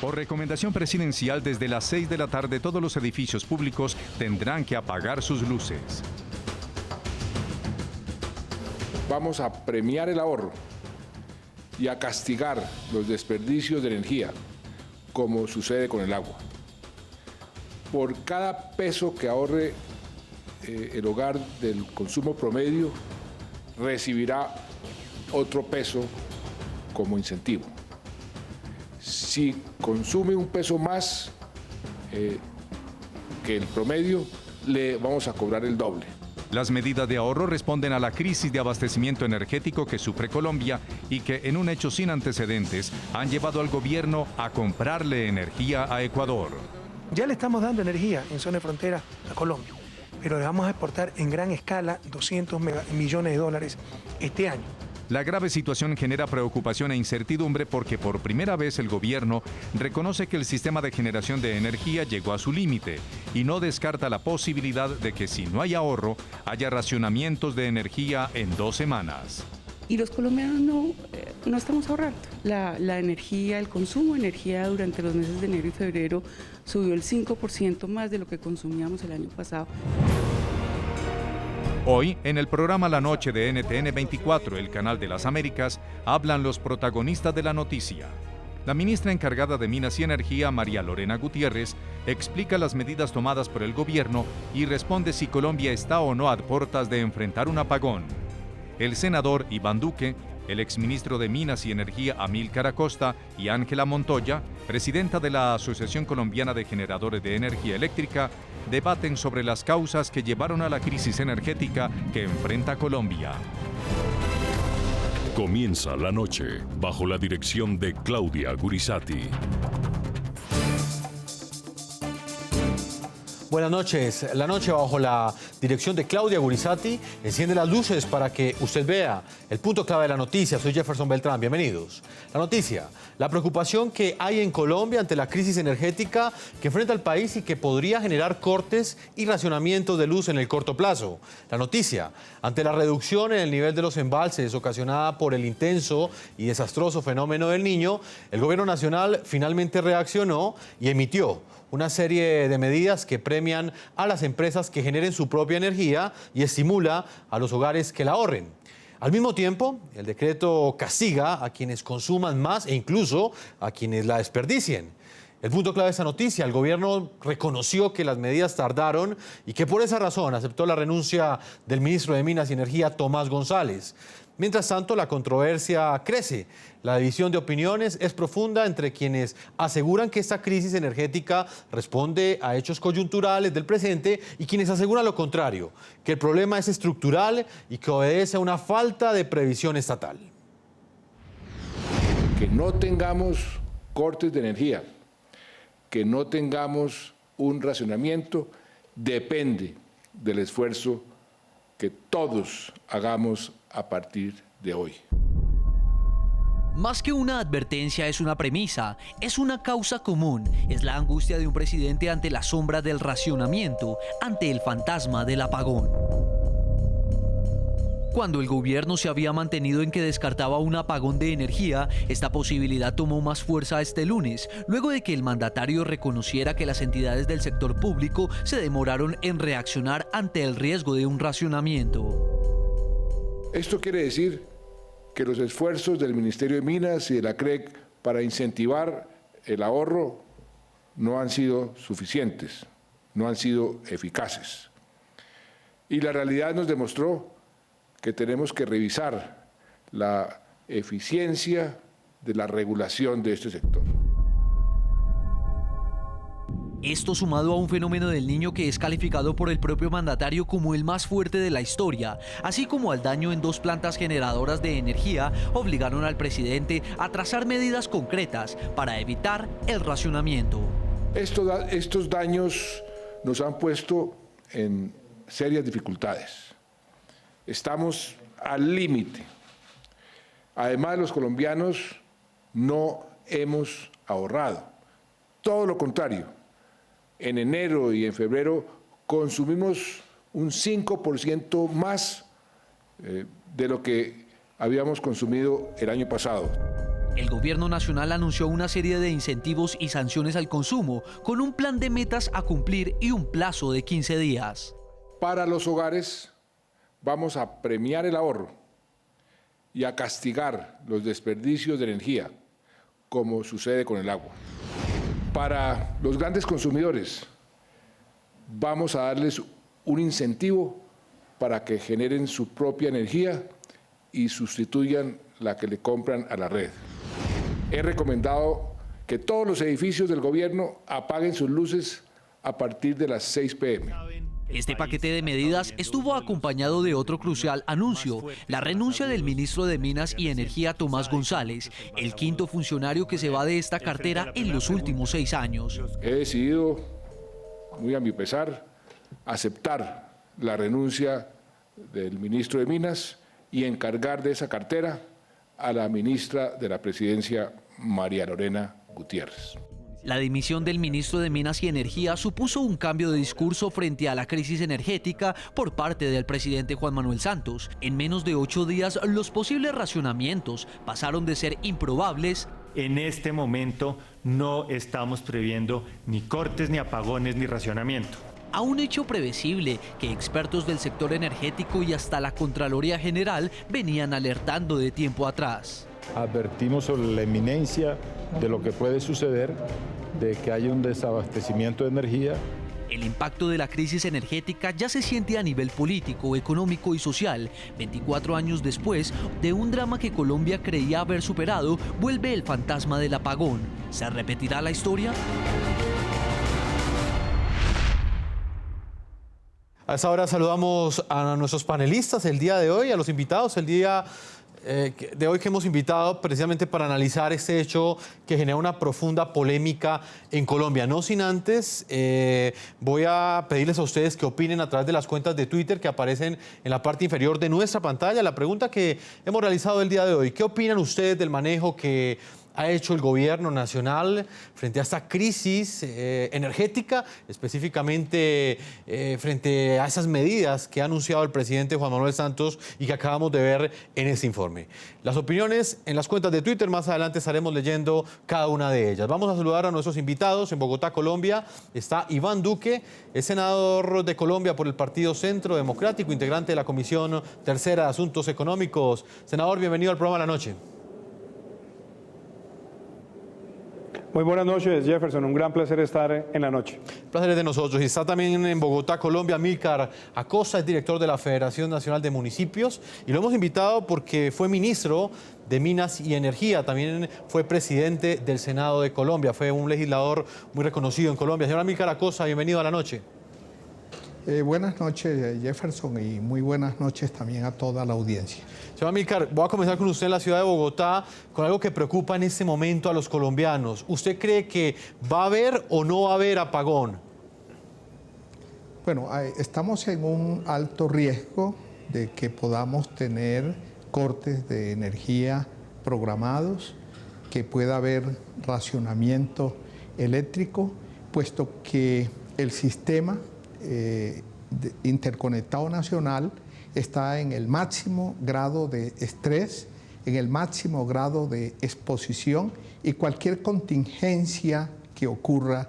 Por recomendación presidencial, desde las 6 de la tarde todos los edificios públicos tendrán que apagar sus luces. Vamos a premiar el ahorro y a castigar los desperdicios de energía, como sucede con el agua. Por cada peso que ahorre el hogar del consumo promedio, recibirá otro peso como incentivo. Si consume un peso más que el promedio, le vamos a cobrar el doble. Las medidas de ahorro responden a la crisis de abastecimiento energético que sufre Colombia y que, en un hecho sin antecedentes, han llevado al gobierno a comprarle energía a Ecuador. Ya le estamos dando energía en zona de frontera a Colombia, pero le vamos a exportar en gran escala 200 millones de dólares este año. La grave situación genera preocupación e incertidumbre porque por primera vez el gobierno reconoce que el sistema de generación de energía llegó a su límite y no descarta la posibilidad de que, si no hay ahorro, haya racionamientos de energía en 2 semanas. Y los colombianos no estamos ahorrando. La energía, el consumo de energía durante los meses de enero y febrero subió el 5% más de lo que consumíamos el año pasado. Hoy, en el programa La Noche de NTN 24, el canal de las Américas, hablan los protagonistas de la noticia. La ministra encargada de Minas y Energía, María Lorena Gutiérrez, explica las medidas tomadas por el gobierno y responde si Colombia está o no a puertas de enfrentar un apagón. El senador Iván Duque, el exministro de Minas y Energía Amílcar Acosta y Ángela Montoya, presidenta de la Asociación Colombiana de Generadores de Energía Eléctrica, debaten sobre las causas que llevaron a la crisis energética que enfrenta Colombia. Comienza la noche bajo la dirección de Claudia Gurizati. Buenas noches. La noche bajo la dirección de Claudia Gurizati enciende las luces para que usted vea el punto clave de la noticia. Soy Jefferson Beltrán. Bienvenidos. La noticia: la preocupación que hay en Colombia ante la crisis energética que enfrenta el país y que podría generar cortes y racionamientos de luz en el corto plazo. La noticia: ante la reducción en el nivel de los embalses ocasionada por el intenso y desastroso fenómeno del Niño, el gobierno nacional finalmente reaccionó y emitió una serie de medidas que premian a las empresas que generen su propia energía y estimula a los hogares que la ahorren. Al mismo tiempo, el decreto castiga a quienes consuman más e incluso a quienes la desperdicien. El punto clave de esta noticia: el gobierno reconoció que las medidas tardaron y que por esa razón aceptó la renuncia del ministro de Minas y Energía, Tomás González. Mientras tanto, la controversia crece. La división de opiniones es profunda entre quienes aseguran que esta crisis energética responde a hechos coyunturales del presente y quienes aseguran lo contrario, que el problema es estructural y que obedece a una falta de previsión estatal. Que no tengamos cortes de energía, que no tengamos un racionamiento, depende del esfuerzo que todos hagamos a partir de hoy. Más que una advertencia, es una premisa, es una causa común, es la angustia de un presidente ante la sombra del racionamiento, ante el fantasma del apagón. Cuando el gobierno se había mantenido en que descartaba un apagón de energía, esta posibilidad tomó más fuerza este lunes, luego de que el mandatario reconociera que las entidades del sector público se demoraron en reaccionar ante el riesgo de un racionamiento. Esto quiere decir que los esfuerzos del Ministerio de Minas y de la CREC para incentivar el ahorro no han sido suficientes, no han sido eficaces. Y la realidad nos demostró que tenemos que revisar la eficiencia de la regulación de este sector. Esto sumado a un fenómeno del Niño que es calificado por el propio mandatario como el más fuerte de la historia, así como al daño en 2 plantas generadoras de energía, obligaron al presidente a trazar medidas concretas para evitar el racionamiento. Estos daños nos han puesto en serias dificultades. Estamos al límite. Además, los colombianos no hemos ahorrado. Todo lo contrario. En enero y en febrero consumimos un 5% más de lo que habíamos consumido el año pasado. El gobierno nacional anunció una serie de incentivos y sanciones al consumo, con un plan de metas a cumplir y un plazo de 15 días. Para los hogares vamos a premiar el ahorro y a castigar los desperdicios de energía, como sucede con el agua. Para los grandes consumidores vamos a darles un incentivo para que generen su propia energía y sustituyan la que le compran a la red. He recomendado que todos los edificios del gobierno apaguen sus luces a partir de las 6 p.m. Este paquete de medidas estuvo acompañado de otro crucial anuncio, la renuncia del ministro de Minas y Energía Tomás González, el quinto funcionario que se va de esta cartera en los últimos 6 años. He decidido, muy a mi pesar, aceptar la renuncia del ministro de Minas y encargar de esa cartera a la ministra de la Presidencia, María Lorena Gutiérrez. La dimisión del ministro de Minas y Energía supuso un cambio de discurso frente a la crisis energética por parte del presidente Juan Manuel Santos. En menos de 8 días, los posibles racionamientos pasaron de ser improbables. En este momento no estamos previendo ni cortes, ni apagones, ni racionamiento. A un hecho previsible que expertos del sector energético y hasta la Contraloría General venían alertando de tiempo atrás. Advertimos sobre la inminencia de lo que puede suceder, de que haya un desabastecimiento de energía. El impacto de la crisis energética ya se siente a nivel político, económico y social. 24 años después de un drama que Colombia creía haber superado, vuelve el fantasma del apagón. ¿Se repetirá la historia? A esta hora saludamos a nuestros panelistas el día de hoy, a los invitados el día de hoy que hemos invitado precisamente para analizar este hecho que genera una profunda polémica en Colombia. No sin antes, voy a pedirles a ustedes que opinen a través de las cuentas de Twitter que aparecen en la parte inferior de nuestra pantalla. La pregunta que hemos realizado el día de hoy: ¿qué opinan ustedes del manejo que ha hecho el gobierno nacional frente a esta crisis energética, específicamente frente a esas medidas que ha anunciado el presidente Juan Manuel Santos y que acabamos de ver en este informe? Las opiniones en las cuentas de Twitter, más adelante estaremos leyendo cada una de ellas. Vamos a saludar a nuestros invitados. En Bogotá, Colombia, está Iván Duque, es senador de Colombia por el Partido Centro Democrático, integrante de la Comisión Tercera de Asuntos Económicos. Senador, bienvenido al programa de la noche. Muy buenas noches, Jefferson. Un gran placer estar en la noche. El placer es de nosotros. Y está también en Bogotá, Colombia, Amílcar Acosta, es director de la Federación Nacional de Municipios. Y lo hemos invitado porque fue ministro de Minas y Energía. También fue presidente del Senado de Colombia. Fue un legislador muy reconocido en Colombia. Señor Amílcar Acosta, bienvenido a la noche. Buenas noches, Jefferson, y muy buenas noches también a toda la audiencia. Señor Amílcar, voy a comenzar con usted en la ciudad de Bogotá con algo que preocupa en este momento a los colombianos. ¿Usted cree que va a haber o no va a haber apagón? Bueno, estamos en un alto riesgo de que podamos tener cortes de energía programados, que pueda haber racionamiento eléctrico, puesto que el sistema interconectado nacional está en el máximo grado de estrés, en el máximo grado de exposición, y cualquier contingencia que ocurra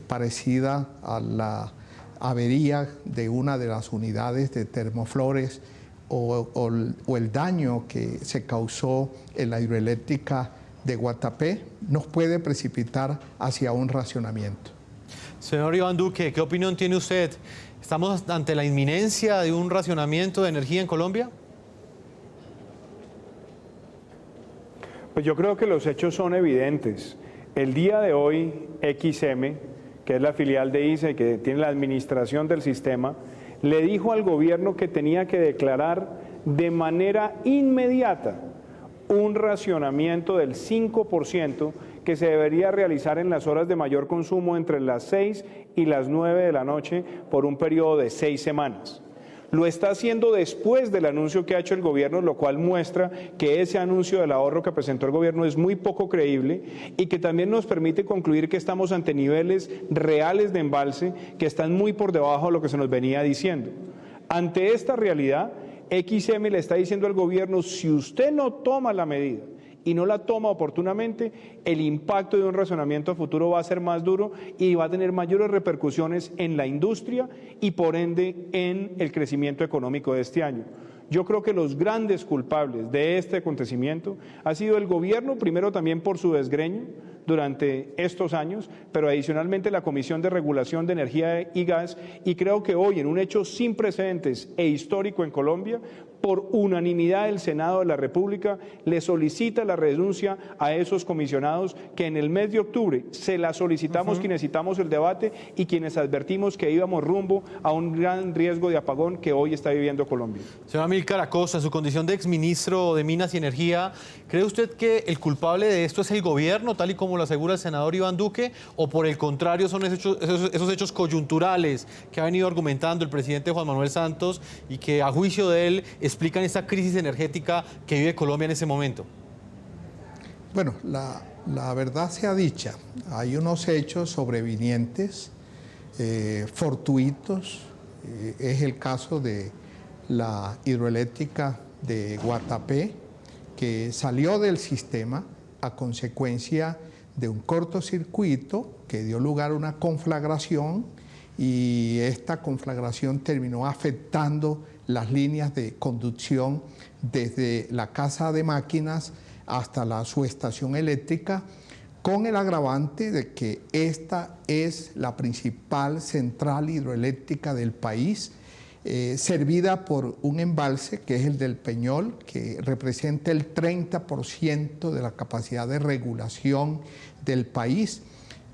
parecida a la avería de una de las unidades de Termoflores o el daño que se causó en la hidroeléctrica de Guatapé nos puede precipitar hacia un racionamiento. Señor Iván Duque, ¿qué opinión tiene usted? ¿Estamos ante la inminencia de un racionamiento de energía en Colombia? Pues yo creo que los hechos son evidentes. El día de hoy, XM, que es la filial de ICE, que tiene la administración del sistema, le dijo al gobierno que tenía que declarar de manera inmediata un racionamiento del 5% que se debería realizar en las horas de mayor consumo entre las 6 y las 9 de la noche por un periodo de 6 semanas. Lo está haciendo después del anuncio que ha hecho el gobierno, lo cual muestra que ese anuncio del ahorro que presentó el gobierno es muy poco creíble y que también nos permite concluir que estamos ante niveles reales de embalse que están muy por debajo de lo que se nos venía diciendo. Ante esta realidad, XM le está diciendo al gobierno: si usted no toma la medida y no la toma oportunamente, el impacto de un racionamiento a futuro va a ser más duro y va a tener mayores repercusiones en la industria y por ende en el crecimiento económico de este año. Yo creo que los grandes culpables de este acontecimiento ha sido el gobierno, primero también por su desgreño durante estos años, pero adicionalmente la Comisión de Regulación de Energía y Gas, y creo que hoy, en un hecho sin precedentes e histórico en Colombia, por unanimidad el Senado de la República le solicita la renuncia a esos comisionados que en el mes de octubre se la solicitamos quienes citamos el debate y quienes advertimos que íbamos rumbo a un gran riesgo de apagón que hoy está viviendo Colombia. Señor Amílcar Acosta, en su condición de exministro de Minas y Energía, ¿cree usted que el culpable de esto es el gobierno, tal y como lo asegura el senador Iván Duque, o por el contrario son esos hechos coyunturales que ha venido argumentando el presidente Juan Manuel Santos y que a juicio de él explican esta crisis energética que vive Colombia en ese momento? Bueno, la verdad sea dicha, hay unos hechos sobrevinientes, fortuitos, es el caso de la hidroeléctrica de Guatapé, que salió del sistema a consecuencia de un cortocircuito que dio lugar a una conflagración, y esta conflagración terminó afectando las líneas de conducción desde la casa de máquinas hasta la subestación eléctrica, con el agravante de que esta es la principal central hidroeléctrica del país, servida por un embalse que es el del Peñol, que representa el 30% de la capacidad de regulación del país.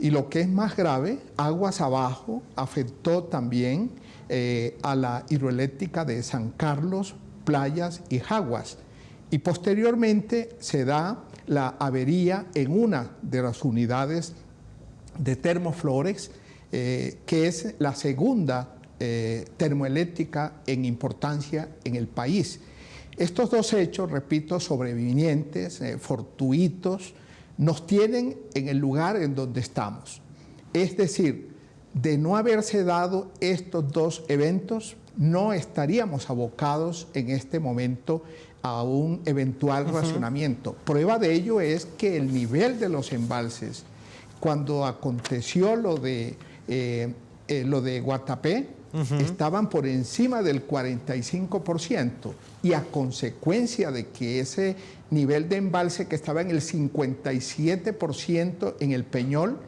Y lo que es más grave, aguas abajo afectó también a la hidroeléctrica de San Carlos, Playas y Jaguas. Y posteriormente se da la avería en una de las unidades de Termoflores, que es la segunda termoeléctrica en importancia en el país. Estos dos hechos, repito, sobrevinientes, fortuitos, nos tienen en el lugar en donde estamos. Es decir, de no haberse dado estos dos eventos, no estaríamos abocados en este momento a un eventual racionamiento. Prueba de ello es que el nivel de los embalses, cuando aconteció lo de Guatapé, estaban por encima del 45%, y a consecuencia de que ese nivel de embalse que estaba en el 57% en el Peñol,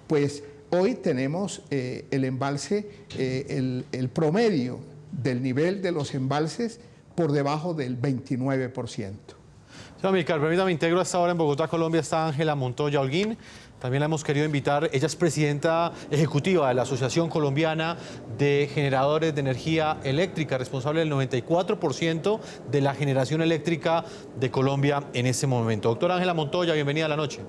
pues hoy tenemos el embalse, el promedio del nivel de los embalses por debajo del 29%. Señor Amílcar, permítame, integro hasta ahora en Bogotá, Colombia, está Ángela Montoya Holguín. También la hemos querido invitar. Ella es presidenta ejecutiva de la Asociación Colombiana de Generadores de Energía Eléctrica, responsable del 94% de la generación eléctrica de Colombia en este momento. Doctora Ángela Montoya, bienvenida a La Noche.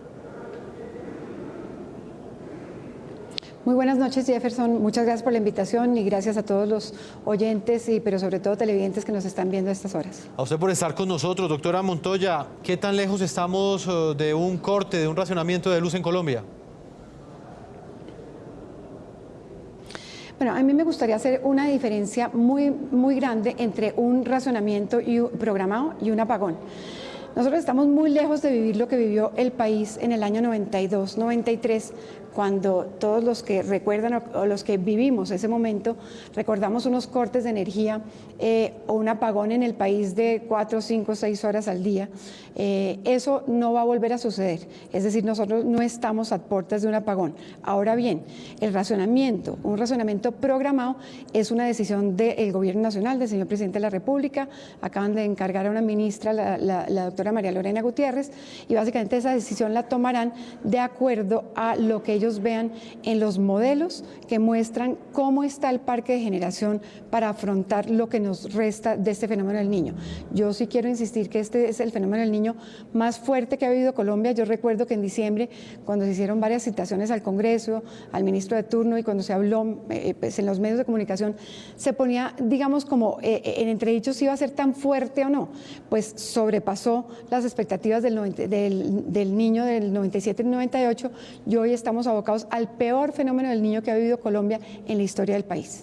Muy buenas noches, Jefferson. Muchas gracias por la invitación y gracias a todos los oyentes, pero sobre todo televidentes que nos están viendo a estas horas. A usted por estar con nosotros. Doctora Montoya, ¿qué tan lejos estamos de un corte, de un racionamiento de luz en Colombia? Bueno, a mí me gustaría hacer una diferencia muy grande entre un racionamiento programado y un apagón. Nosotros estamos muy lejos de vivir lo que vivió el país en el año 92, 93, cuando todos los que recuerdan o los que vivimos ese momento, recordamos unos cortes de energía o un apagón en el país de 4, 5, 6 horas al día. Eso no va a volver a suceder, es decir, nosotros no estamos a puertas de un apagón. Ahora bien, el racionamiento, un racionamiento programado, es una decisión del Gobierno Nacional, del señor Presidente de la República. Acaban de encargar a una ministra, la doctora María Lorena Gutiérrez, y básicamente esa decisión la tomarán de acuerdo a lo que ellos vean en los modelos que muestran cómo está el parque de generación para afrontar lo que nos resta de este fenómeno del Niño. Yo sí quiero insistir que este es el fenómeno del Niño más fuerte que ha vivido Colombia. Yo recuerdo que en diciembre, cuando se hicieron varias citaciones al Congreso, al ministro de turno, y cuando se habló pues en los medios de comunicación, se ponía, digamos, como en entredicho si iba a ser tan fuerte o no. Pues sobrepasó las expectativas del Niño del 97 y 98, y hoy estamos abocados al peor fenómeno del Niño que ha vivido Colombia en la historia del país.